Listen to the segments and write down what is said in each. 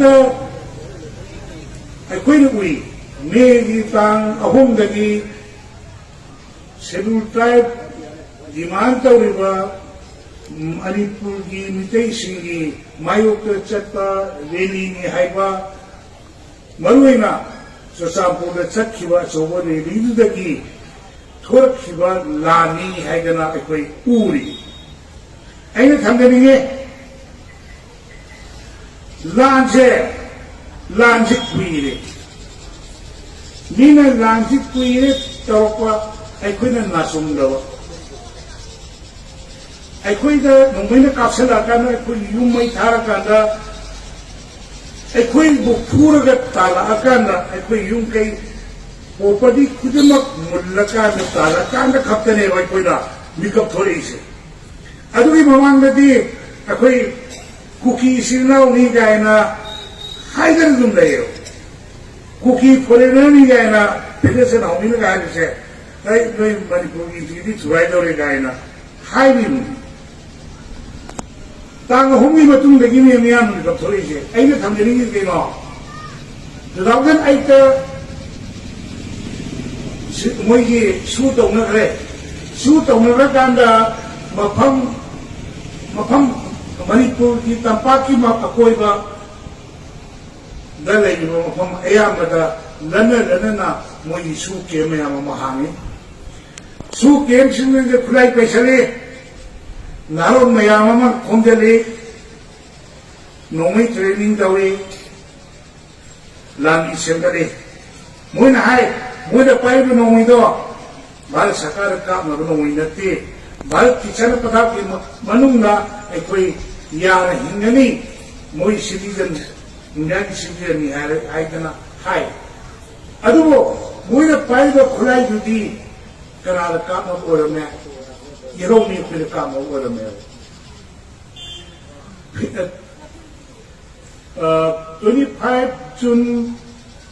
ꯅꯣꯡꯃꯇ ꯑꯩꯈꯣꯏꯅ ꯎꯏ ꯃꯦꯒꯤ ꯇꯥꯡ 3ꯗꯒꯤ ꯁꯦꯗꯨꯜ ꯇ꯭ꯔꯥꯏꯕ ꯗꯤꯃꯥꯟ ꯇꯧꯔꯤꯕ ꯃꯅꯤꯄꯨꯔꯒꯤ ꯃꯤꯇꯩꯁꯤꯡꯒꯤ ꯃꯥꯌꯣꯛꯇ ꯆꯠꯄ ꯔꯦꯂꯤꯅꯤ ꯍꯥꯏꯕ ꯃꯔꯨꯑꯣꯏꯅ ꯆꯨꯔꯆꯥꯟꯄꯨꯔꯗ ꯆꯠꯈꯤꯕ ꯑꯆꯧꯕ ꯔꯦꯂꯤꯗꯨꯗꯒꯤ ꯊꯣꯔꯛꯈꯤꯕ ꯂꯥꯟꯅꯤ ꯍꯥꯏꯗꯅ ꯑꯩꯈꯣꯏ ꯎꯔꯤ ꯑꯩꯅ ꯊꯝꯖꯅꯤꯡꯉꯦ ꯂꯥꯟꯁꯦ ꯀꯨꯏꯔꯦ ꯃꯤꯅ ꯂꯥꯟꯁꯤ ꯀꯨꯏꯔꯦ ꯇꯧꯔꯛꯄ ꯑꯩꯈꯣꯏꯅ ꯅꯥꯆꯨꯝꯗꯕ ꯑꯩꯈꯣꯏꯗ ꯅꯣꯡꯃꯩꯅ ꯀꯥꯞꯁꯤꯜꯂꯛꯑꯀꯥꯟꯗ ꯑꯩꯈꯣꯏ ꯌꯨꯝ ꯃꯩ ꯊꯥꯔꯀꯥꯟꯗ ꯑꯩꯈꯣꯏꯕꯨ ꯐꯨꯔꯒ ꯇꯥꯜꯂꯛꯑꯀꯥꯟꯗ ꯑꯩꯈꯣꯏ ꯌꯨꯝ ꯀꯩ ꯄ꯭ꯔꯣꯄꯔꯇꯤ ꯈꯨꯗꯤꯡꯃꯛ ꯃꯨꯜꯂꯀꯥꯟꯗ ꯇꯥꯜꯂꯛꯀꯥꯟꯗ ꯈꯛꯇꯅꯦꯕ ꯑꯩꯈꯣꯏꯅ ꯃꯤꯀꯞ ꯊꯣꯔꯛꯏꯁꯦ ꯑꯗꯨꯒꯤ ꯃꯃꯥꯡꯗꯗꯤ ꯑꯩꯈꯣꯏ ꯀꯨꯀꯤ ꯏꯆꯤꯜ ꯏꯅꯥꯎꯅꯤ ꯀꯥꯏꯅ ꯍꯥꯏꯗꯅ ꯑꯗꯨꯝ ꯂꯩꯌꯦꯕ ꯀꯨꯀꯤ ꯐꯣꯔꯦꯅꯔꯅꯤ ꯀꯥꯏꯅ ꯐꯦꯗꯔꯦꯁꯟ ꯍꯧꯅꯤꯅ ꯍꯥꯏꯕꯁꯦ ꯑꯩ ꯅꯣꯏ ꯃꯅꯤꯄꯨꯔꯒꯤ ꯏꯟꯇꯤꯒ꯭ꯔꯤꯇꯤ ꯊꯨꯒꯥꯏꯗꯧꯔꯦ ꯀꯥꯏꯅ ꯍꯥꯏꯔꯤꯕꯅꯤ ꯇꯥꯡ 3ꯒꯤ ꯃꯇꯨꯡꯗꯒꯤꯅꯦ ꯃꯤꯌꯥꯝꯅ ꯃꯤꯀꯞ ꯊꯣꯛꯂꯛꯏꯁꯦ ꯑꯩꯅ ꯊꯝꯖꯅꯤꯡꯉꯤꯁꯦ ꯀꯩꯅꯣ 2008ꯗ ꯃꯣꯏꯒꯤ ꯁꯨ ꯇꯧꯅꯈ꯭ꯔꯦ ꯁꯨ ꯇꯧꯅꯈ꯭ꯔꯀꯥꯟꯗ ꯃꯐꯝ ꯃꯅꯤꯄꯨꯔꯒꯤ ꯇꯝꯄꯥꯛꯀꯤ ꯑꯀꯣꯏꯕ ꯗ ꯂꯩꯔꯤꯕ ꯃꯐꯝ ꯑꯌꯥꯝꯕꯗ ꯂꯟꯅ ꯃꯣꯏꯒꯤ ꯁꯨ ꯀꯦꯝ ꯃꯌꯥꯝ ꯑꯃ ꯍꯥꯡꯉꯤ ꯁꯨ ꯀꯦꯝꯁꯤꯡꯗ ꯈꯨꯠꯂꯥꯏ ꯄꯩꯁꯜꯂꯤ ꯅꯍꯥꯔꯣꯜ ꯃꯌꯥꯝ ꯑꯃ ꯈꯣꯝꯖꯜꯂꯤ ꯅꯣꯡꯃꯩ ꯇ꯭ꯔꯦꯅꯤꯡ ꯇꯧꯏ ꯂꯥꯟꯒꯤ ꯁꯦꯝꯒꯠꯂꯤ ꯃꯣꯏꯅ ꯍꯥꯏ ꯃꯣꯏꯅ ꯄꯥꯏꯔꯤꯕ ꯅꯣꯡꯃꯩꯗꯣ ꯚꯥꯔꯠ ꯁꯔꯀꯥꯔꯗ ꯀꯥꯞꯅꯕ ꯅꯣꯡꯃꯩ ꯅꯠꯇꯦ ꯚꯥꯔꯠꯀꯤ ꯆꯠꯅ ꯄꯊꯥꯞꯀꯤ ꯃꯅꯨꯡꯗ ꯑꯩꯈꯣꯏ ꯌꯥꯅ ꯍꯤꯡꯒꯅꯤ ꯃꯣꯏ ꯁꯤꯇꯤꯖꯟ ꯏꯟꯗꯤꯌꯥꯒꯤ ꯁꯤꯇꯤꯖꯟꯅꯤ ꯍꯥꯏꯗꯅ ꯍꯥꯏ ꯑꯗꯨꯕꯨ ꯃꯣꯏꯅ ꯄꯥꯏꯔꯤꯕ ꯈꯨꯠꯂꯥꯏꯗꯨꯗꯤ ꯀꯅꯥꯗ ꯀꯥꯞꯅꯕ ꯑꯣꯏꯔꯝꯃꯦ ꯏꯔꯧꯃꯤ ꯑꯩꯈꯣꯏꯅ ꯀꯥꯞꯅꯕ ꯑꯣꯏꯔꯝꯃꯦꯕ 25 June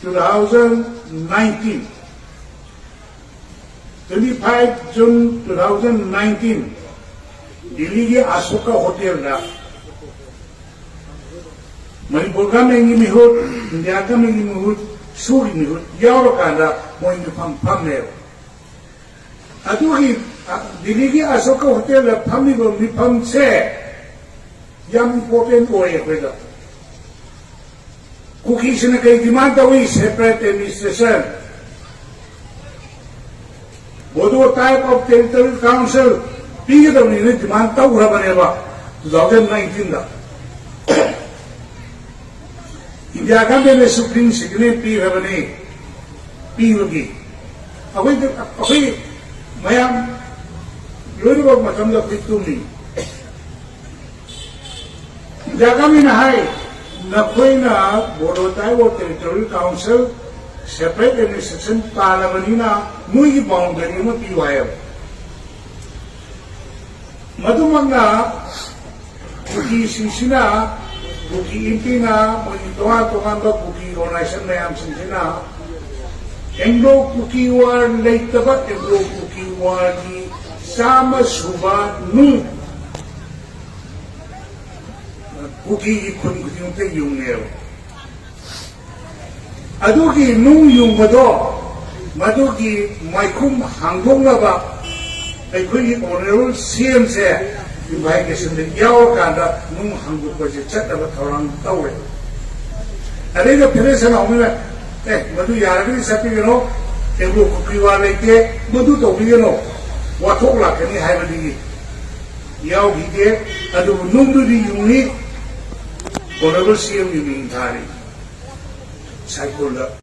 2019 25 June 2019 Delhi Ashoka hotel Manipur government मिहुत इंडिया गवर्नमेंट मिहुत सूरी मिहुत यावरकांदा मोय मिफम फमने अदुगी दिल्ली की अशोका होटल फमिबो मिफम से याम इम्पोर्टेंट ओय होइदा कुकी सिने कई डिमांड तवी separate administration Bodo type of territorial council पीगदवनी ने डिमांड तौरबनेबा 2019 दा इंडिया गवर्नमेंट सुप्रीम सिग्नेचर पीरबने पीबगी अखोई मयाम लोइबो मतमदा पितुमी इंडिया गवर्नमेंट हाय नखोइना Bodo type of territorial council separate administration पालबनीना मुई बाउंड्री में पीवाय मधुमंगा कुकी सिंसिना कुकी इंटिना मोई तोंगा कुकी ऑर्गेनाइजेशन मैम सिंसिना एंग्लो कुकी वार लेतबा एंग्लो कुकी वार की सामा सुबा नु कुकी खुन खुदिंते युंगे अदुगी नुंग युंगबदो मधुगी माइखुम हांगदोंगबा अखोई ऑनरेबल सीएम से इन्वाइटेशन दे यावरकांदा नुंग हांगदोंबसे चटनबा थौरांग तौवे अरेगा फेडरेशन आउमेना मधु यारगनी सपिगनो एगो कुकीवा लेते मधु तौबिगनो वाथोक लाकनी हाइबदी यावगिदे अदु नुंगदुदी युंगनी ऑनरेबल सीएम युंगिंग थारी साइकोल